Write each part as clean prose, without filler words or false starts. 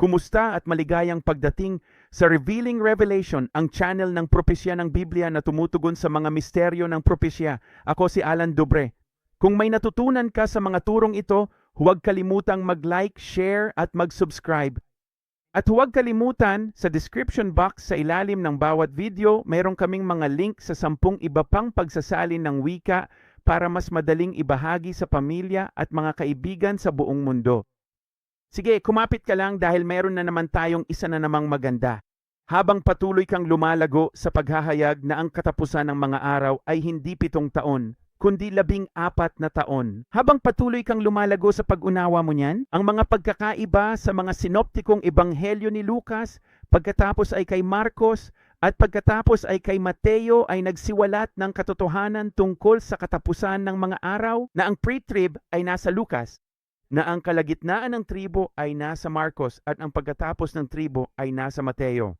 Kumusta at maligayang pagdating sa Revealing Revelation, ang channel ng propesya ng Biblia na tumutugon sa mga misteryo ng propesya. Ako si Alan Dubre. Kung may natutunan ka sa mga turong ito, huwag kalimutang mag-like, share at mag-subscribe. At huwag kalimutan, sa description box sa ilalim ng bawat video, mayroon kaming mga link sa 10 iba pang pagsasalin ng wika para mas madaling ibahagi sa pamilya at mga kaibigan sa buong mundo. Sige, kumapit ka lang dahil meron na naman tayong isa na namang maganda. Habang patuloy kang lumalago sa paghahayag na ang katapusan ng mga araw ay hindi 7 taon, kundi 14 na taon. Habang patuloy kang lumalago sa pag-unawa mo niyan, ang mga pagkakaiba sa mga sinoptikong ebanghelyo ni Lucas, pagkatapos ay kay Marcos, at pagkatapos ay kay Mateo ay nagsiwalat ng katotohanan tungkol sa katapusan ng mga araw na ang pre-trib ay nasa Lucas, na ang kalagitnaan ng tribo ay nasa Marcos at ang pagkatapos ng tribo ay nasa Mateo.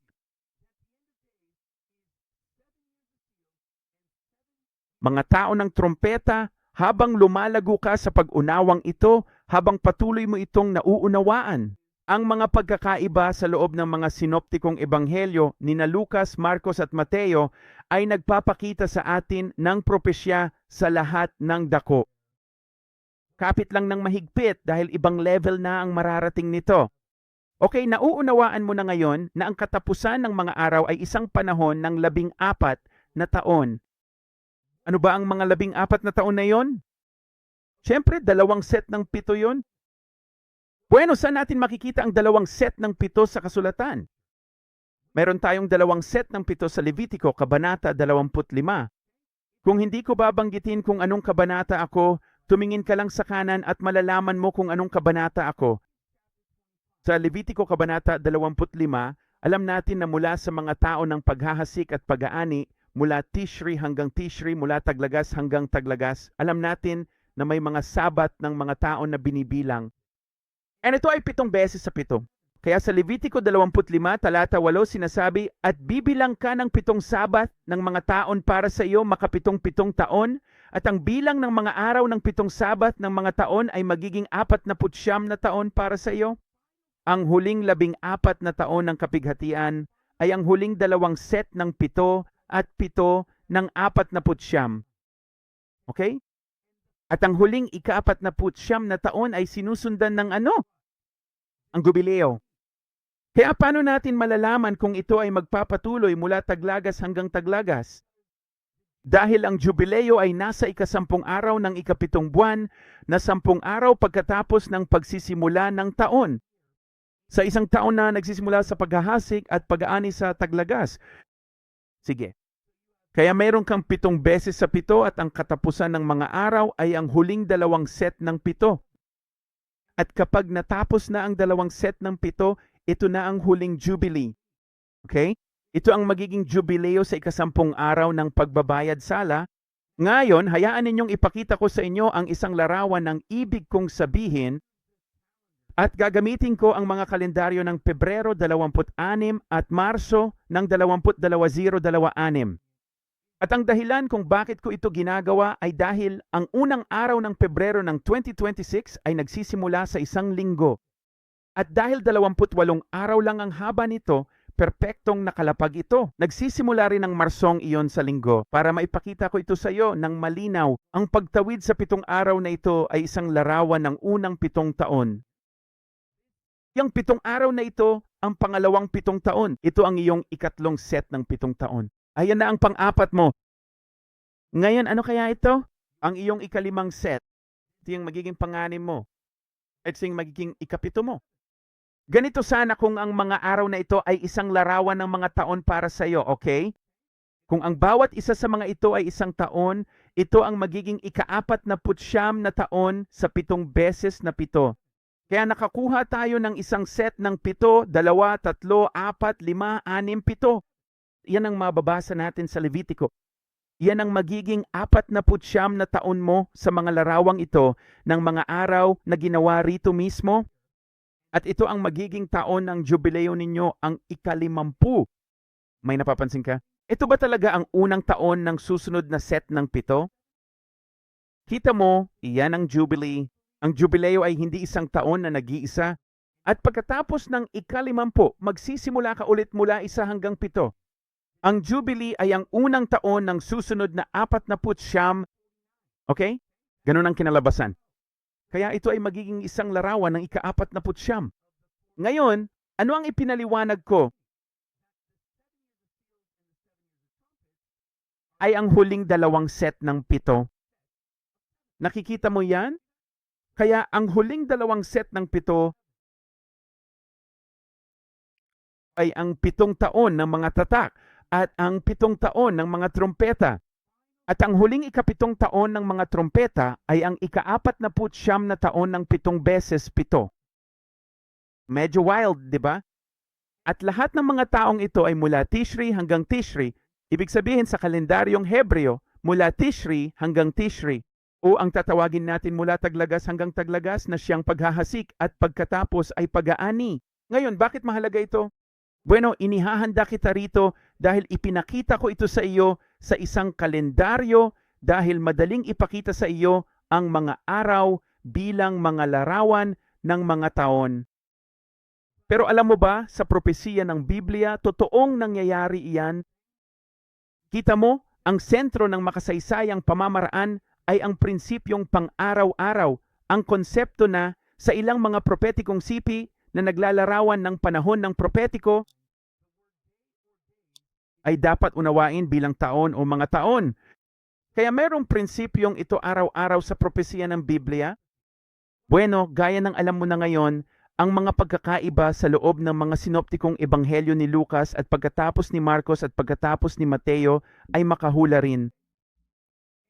Mga tao ng trompeta, habang lumalago ka sa pag-unawang ito, habang patuloy mo itong nauunawaan, ang mga pagkakaiba sa loob ng mga sinoptikong ebanghelyo ni na Lucas, Marcos at Mateo ay nagpapakita sa atin ng propesya sa lahat ng dako. Kapit lang ng mahigpit dahil ibang level na ang mararating nito. Okay, nauunawaan mo na ngayon na ang katapusan ng mga araw ay isang panahon ng 14 na taon. Ano ba ang mga 14 na taon na yon? Siyempre, 2 set ng 7 yon. Bueno, saan natin makikita ang 2 set ng 7 sa kasulatan? Meron tayong 2 set ng 7 sa Levitico, Kabanata 25. Kung hindi ko babanggitin kung anong kabanata ako, tumingin ka lang sa kanan at malalaman mo kung anong kabanata ako. Sa Levitico Kabanata 25, alam natin na mula sa mga tao ng paghahasik at pag-aani, mula Tishri hanggang Tishri, mula Taglagas hanggang Taglagas, alam natin na may mga sabat ng mga tao na binibilang. And ito ay 7 beses sa 7. Kaya sa Levitico 25, talata 8, sinasabi, at bibilang ka ng 7 sabat ng mga taon para sa iyo, makapitong-pitong taon, at ang bilang ng mga araw ng 7 sabat ng mga taon ay magiging 49 na taon para sa iyo. Ang huling 14 na taon ng kapighatian ay ang huling 2 set ng 7 at 7 ng 49. Okay? At ang huling ika-49 na taon ay sinusundan ng ano? Ang Jubileo. Kaya paano natin malalaman kung ito ay magpapatuloy mula Taglagas hanggang Taglagas? Dahil ang Jubileo ay nasa ika-10 araw ng ika-7 buwan na 10 araw pagkatapos ng pagsisimula ng taon. Sa isang taon na nagsisimula sa paghahasik at pag-aani sa Taglagas. Sige. Kaya mayroon kang 7 beses sa 7 at ang katapusan ng mga araw ay ang huling 2 set ng 7. At kapag natapos na ang 2 set ng 7, ito na ang huling Jubilee. Okay? Ito ang magiging jubileo sa ika-10 araw ng pagbabayad sala. Ngayon, hayaan ninyong ipakita ko sa inyo ang isang larawan ng ibig kong sabihin at gagamitin ko ang mga kalendaryo ng Pebrero 26 at Marso ng 2026. At ang dahilan kung bakit ko ito ginagawa ay dahil ang unang araw ng Pebrero ng 2026 ay nagsisimula sa 1 linggo. At dahil 28 araw lang ang haba nito, perpektong nakalapag ito. Nagsisimula rin ang Marsong iyon sa linggo. Para maipakita ko ito sa iyo ng malinaw, ang pagtawid sa 7 araw na ito ay isang larawan ng unang 7 taon. Yang 7 araw na ito, ang pangalawang 7 taon. Ito ang iyong ika-3 set ng 7 taon. Ayan na ang pang-4 mo. Ngayon, ano kaya ito? Ang iyong ika-5 set. Ito yung magiging pang-6 mo. Ito yung magiging ika-7 mo. Ganito sana kung ang mga araw na ito ay isang larawan ng mga taon para sa iyo, okay? Kung ang bawat isa sa mga ito ay isang taon, ito ang magiging ika-49 na taon sa 7 beses na 7. Kaya nakakuha tayo ng isang set ng 7, 2, 3, 4, 5, 6, 7. Yan ang mababasa natin sa Levitico. Yan ang magiging 49 na taon mo sa mga larawang ito ng mga araw na ginawa rito mismo. At ito ang magiging taon ng jubileo ninyo, ang ika-50. May napapansin ka? Ito ba talaga ang unang taon ng susunod na set ng 7? Kita mo, iyan ang jubilee. Ang jubileo ay hindi isang taon na nag-iisa. At pagkatapos ng ika-50, magsisimula ka ulit mula 1 hanggang 7. Ang Jubilee ay ang unang taon ng susunod na 49. Okay? Ganun ang kinalabasan. Kaya ito ay magiging isang larawan ng ika-49. Ngayon, ano ang ipinaliwanag ko? Ay ang huling 2 set ng 7. Nakikita mo yan? Kaya ang huling 2 set ng 7 ay ang 7 taon ng mga tatak at ang 7 taon ng mga trompeta. At ang huling ika-7 taon ng mga trompeta ay ang ika-49 na taon ng 7 beses 7. Medyo wild, di ba? At lahat ng mga taong ito ay mula Tishri hanggang Tishri. Ibig sabihin sa kalendaryong Hebreo, mula Tishri hanggang Tishri. O ang tatawagin natin mula Taglagas hanggang Taglagas na siyang paghahasik at pagkatapos ay pag-aani. Ngayon, bakit mahalaga ito? Bueno, inihahanda kita rito dahil ipinakita ko ito sa iyo sa isang kalendaryo dahil madaling ipakita sa iyo ang mga araw bilang mga larawan ng mga taon. Pero alam mo ba, sa propesiya ng Biblia, totoong nangyayari iyan? Kita mo, ang sentro ng makasaysayang pamamaraan ay ang prinsipyong pang-araw-araw, ang konsepto na sa ilang mga propetikong sipi na naglalarawan ng panahon ng propetiko ay dapat unawain bilang taon o mga taon. Kaya merong prinsipyong ito araw-araw sa propesiya ng Biblia. Bueno, gaya ng alam mo na ngayon, ang mga pagkakaiba sa loob ng mga sinoptikong ebanghelyo ni Lucas at pagkatapos ni Marcos at pagkatapos ni Mateo ay makahula rin.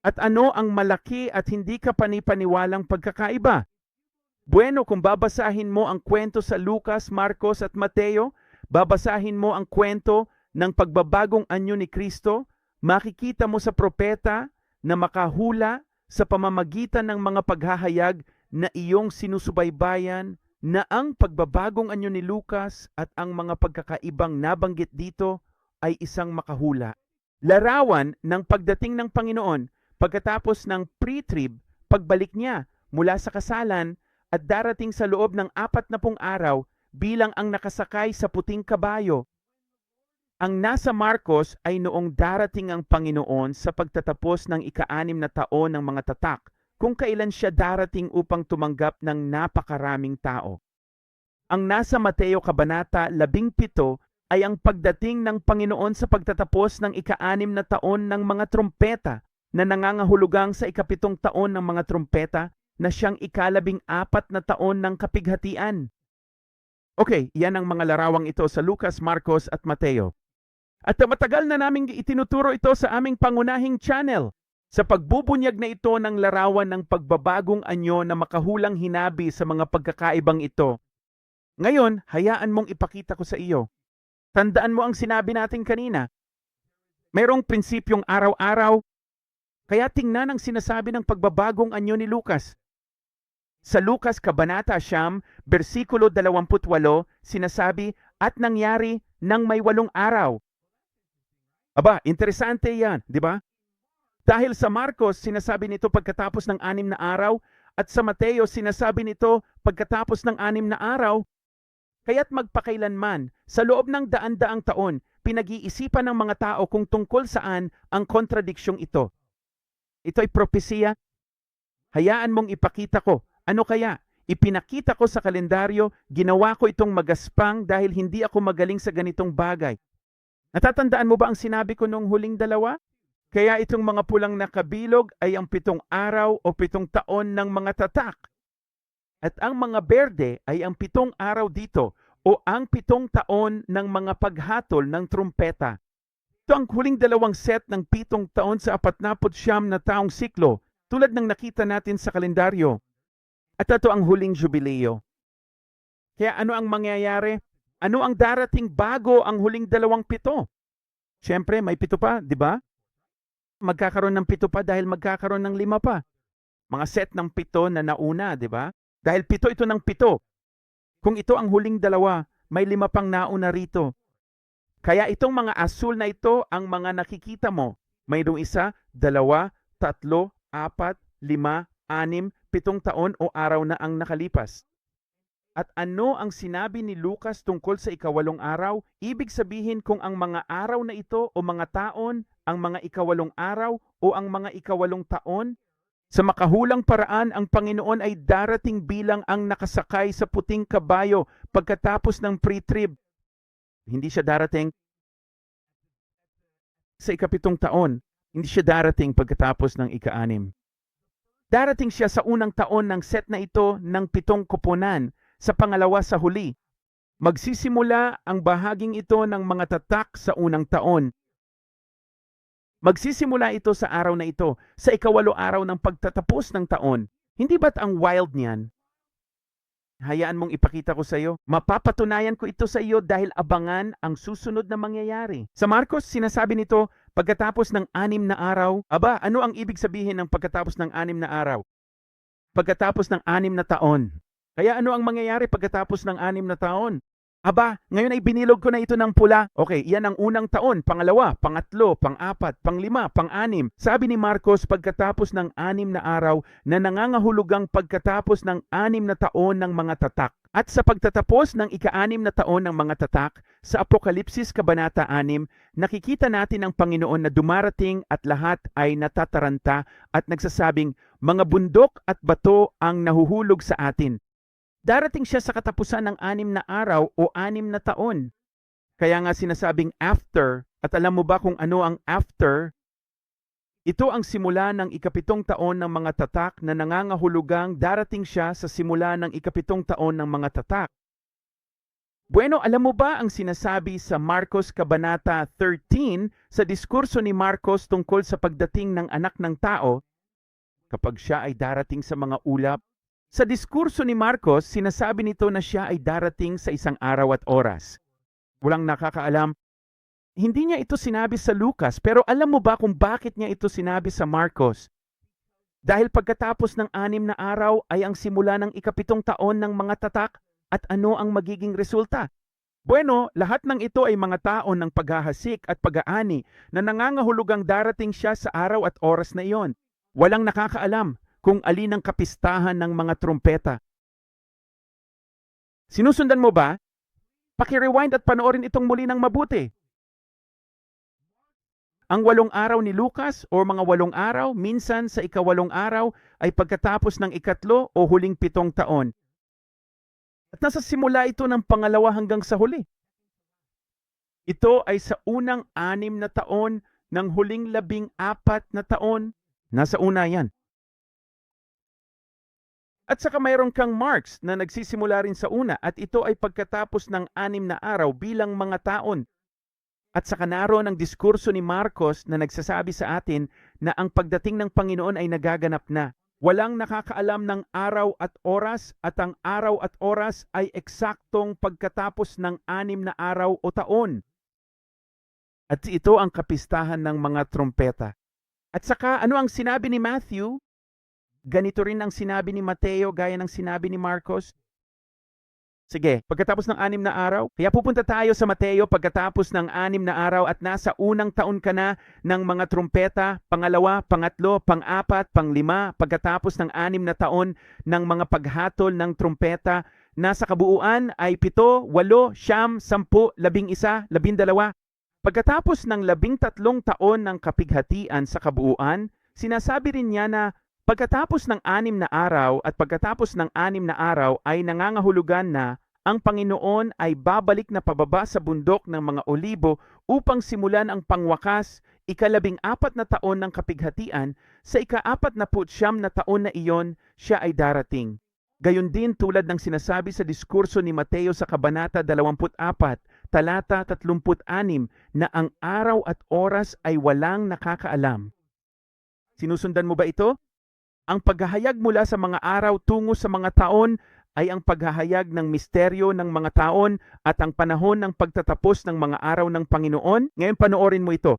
At ano ang malaki at hindi ka panipaniwalang pagkakaiba? Bueno, kung babasahin mo ang kwento sa Lucas, Marcos at Mateo, babasahin mo ang kwento ng pagbabagong anyo ni Kristo, makikita mo sa propeta na makahula sa pamamagitan ng mga paghahayag na iyong sinusubaybayan na ang pagbabagong anyo ni Lucas at ang mga pagkakaibang nabanggit dito ay isang makahula. Larawan ng pagdating ng Panginoon pagkatapos ng pre-trib, pagbalik niya mula sa kasalan at darating sa loob ng 40 araw bilang ang nakasakay sa puting kabayo. Ang nasa Marcos ay noong darating ang Panginoon sa pagtatapos ng ika-6 na taon ng mga tatak, kung kailan siya darating upang tumanggap ng napakaraming tao. Ang nasa Mateo Kabanata 17 ay ang pagdating ng Panginoon sa pagtatapos ng ika-6 na taon ng mga trompeta na nangangahulugang sa ika-7 taon ng mga trompeta na siyang ika-14 na taon ng kapighatian. Okay, yan ang mga larawang ito sa Lucas, Marcos at Mateo. At matagal na naming itinuturo ito sa aming pangunahing channel sa pagbubunyag na ito ng larawan ng pagbabagong anyo na makahulang hinabi sa mga pagkakaibang ito. Ngayon, hayaan mong ipakita ko sa iyo. Tandaan mo ang sinabi natin kanina. Mayroong prinsipyong araw-araw, kaya tingnan ang sinasabi ng pagbabagong anyo ni Lucas. Sa Lucas Kabanata 9, versikulo 28, sinasabi, at nangyari nang may 8 araw. Aba, interesante yan, di ba? Dahil sa Marcos, sinasabi nito pagkatapos ng 6 na araw, at sa Mateo, sinasabi nito pagkatapos ng 6 na araw. Kaya't magpakailanman, sa loob ng daan-daang taon, pinag-iisipan ng mga tao kung tungkol saan ang kontradiksyong ito. Ito ay propesiya. Hayaan mong ipakita ko. Ano kaya? Ipinakita ko sa kalendaryo, ginawa ko itong magaspang dahil hindi ako magaling sa ganitong bagay. Natatandaan mo ba ang sinabi ko nung huling 2? Kaya itong mga pulang nakabilog ay ang 7 araw o 7 taon ng mga tatak. At ang mga berde ay ang 7 araw dito o ang 7 taon ng mga paghatol ng trumpeta. Ito ang huling 2 set ng 7 taon sa 49 na taong siklo tulad ng nakita natin sa kalendaryo. At ito ang huling jubileo. Kaya ano ang mangyayari? Ano ang darating bago ang huling 2 pito? Siyempre, may 7 pa, di ba? Magkakaroon ng 7 pa dahil magkakaroon ng 5 pa. Mga set ng 7 na nauna, di ba? Dahil 7 ito ng 7. Kung ito ang huling 2, may 5 pang nauna rito. Kaya itong mga asul na ito ang mga nakikita mo. Mayroong 1, 2, 3, 4, 5, 6, 7 taon o araw na ang nakalipas. At ano ang sinabi ni Lucas tungkol sa ikawalong araw? Ibig sabihin kung ang mga araw na ito o mga taon, ang mga ikawalong araw o ang mga ikawalong taon, sa makahulang paraan ang Panginoon ay darating bilang ang nakasakay sa puting kabayo pagkatapos ng pre-trib. Hindi siya darating sa ikapitong taon. Hindi siya darating pagkatapos ng ika-anim. Darating siya sa unang taon ng set na ito ng 7 koponan, sa pangalawa sa huli. Magsisimula ang bahaging ito ng mga tatak sa unang taon. Magsisimula ito sa araw na ito, sa ikawalo araw ng pagtatapos ng taon. Hindi ba't ang wild niyan? Hayaan mong ipakita ko sa iyo. Mapapatunayan ko ito sa iyo dahil abangan ang susunod na mangyayari. Sa Marcos, sinasabi nito, pagkatapos ng 6 na araw. Aba, ano ang ibig sabihin ng pagkatapos ng 6 na araw? Pagkatapos ng 6 na taon. Kaya ano ang mangyayari pagkatapos ng 6 na taon? Aba, ngayon ay binilog ko na ito ng pula. Okay, yan ang unang taon, pangalawa, pangatlo, pang-apat, pang-5, pang-6. Sabi ni Marcos, pagkatapos ng 6 na araw na nangangahulugang pagkatapos ng 6 na taon ng mga tatak. At sa pagtatapos ng ika-6 na taon ng mga tatak, sa Apokalipsis Kabanata 6, nakikita natin ang Panginoon na dumarating at lahat ay natataranta at nagsasabing, mga bundok at bato ang nahuhulog sa atin. Darating siya sa katapusan ng 6 na araw o 6 na taon. Kaya nga sinasabing after, at alam mo ba kung ano ang after? Ito ang simula ng ikapitong taon ng mga tatak na nangangahulugang darating siya sa simula ng ikapitong taon ng mga tatak. Bueno, alam mo ba ang sinasabi sa Marcos Kabanata 13 sa diskurso ni Marcos tungkol sa pagdating ng anak ng tao kapag siya ay darating sa mga ulap? Sa diskurso ni Marcos, sinasabi nito na siya ay darating sa isang araw at oras. Walang nakakaalam. Hindi niya ito sinabi sa Lucas, pero alam mo ba kung bakit niya ito sinabi sa Marcos? Dahil pagkatapos ng 6 na araw ay ang simula ng ikapitong taon ng mga tatak at ano ang magiging resulta? Bueno, lahat ng ito ay mga taon ng paghahasik at pag-aani na nangangahulugang darating siya sa araw at oras na iyon. Walang nakakaalam kung alin ang kapistahan ng mga trumpeta. Sinusundan mo ba? Paki-rewind at panoorin itong muli ng mabuti. Ang 8 araw ni Lucas o mga 8 araw, minsan sa ika-8 araw ay pagkatapos ng ikatlo o huling 7 taon. At nasa simula ito ng pangalawa hanggang sa huli. Ito ay sa unang 6 na taon ng huling 14 na taon. Nasa una yan. At saka mayroon kang marks na nagsisimula rin sa una at ito ay pagkatapos ng 6 na araw bilang mga taon. At saka naroon ang diskurso ni Marcos na nagsasabi sa atin na ang pagdating ng Panginoon ay nagaganap na. Walang nakakaalam ng araw at oras at ang araw at oras ay eksaktong pagkatapos ng 6 na araw o taon. At ito ang kapistahan ng mga trompeta. At saka ano ang sinabi ni Matthew? Ganito rin ang sinabi ni Mateo gaya ng sinabi ni Marcos. Sige, pagkatapos ng 6 na araw, kaya pupunta tayo sa Mateo pagkatapos ng 6 na araw at nasa unang taon ka na ng mga trumpeta, pangalawa, pangatlo, pang-apat, pang-5, pagkatapos ng 6 na taon ng mga paghatol ng trumpeta, nasa kabuuan ay 7, 8, 9, 10, 11, 12. Pagkatapos ng 13 taon ng kapighatian sa kabuuan, sinasabi rin niya na pagkatapos ng 6 na araw at pagkatapos ng 6 na araw ay nangangahulugan na ang Panginoon ay babalik na pababa sa bundok ng mga olibo upang simulan ang pangwakas, ika-14 na taon ng kapighatian, sa ika-49 na taon na iyon siya ay darating. Gayon din tulad ng sinasabi sa diskurso ni Mateo sa Kabanata 24, talata 36, na ang araw at oras ay walang nakakaalam. Sinusundan mo ba ito? Ang paghahayag mula sa mga araw tungo sa mga taon ay ang paghahayag ng misteryo ng mga taon at ang panahon ng pagtatapos ng mga araw ng Panginoon. Ngayon panoorin mo ito.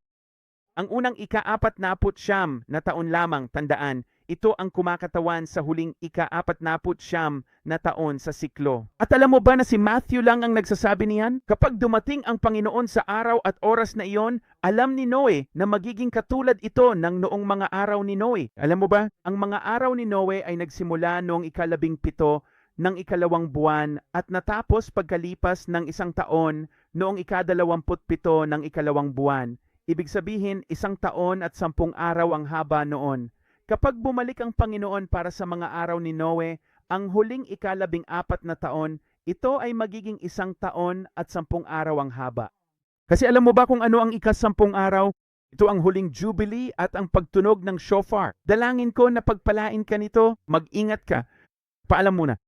Ang unang ika-49 na taon lamang, tandaan, ito ang kumakatawan sa huling ika-49 na taon sa siklo. At alam mo ba na si Matthew lang ang nagsasabi niyan? Kapag dumating ang Panginoon sa araw at oras na iyon, alam ni Noe na magiging katulad ito ng noong mga araw ni Noe. Alam mo ba? Ang mga araw ni Noe ay nagsimula noong ika-17 ng ikalawang buwan at natapos pagkalipas ng 1 taon noong ika-27 ng ikalawang buwan. Ibig sabihin, 1 taon at 10 araw ang haba noon. Kapag bumalik ang Panginoon para sa mga araw ni Noe, ang huling ika-14 na taon, ito ay magiging 1 taon at 10 araw ang haba. Kasi alam mo ba kung ano ang ika-10 araw? Ito ang huling Jubilee at ang pagtunog ng shofar. Dalangin ko na pagpalain ka nito, mag-ingat ka. Paalam muna.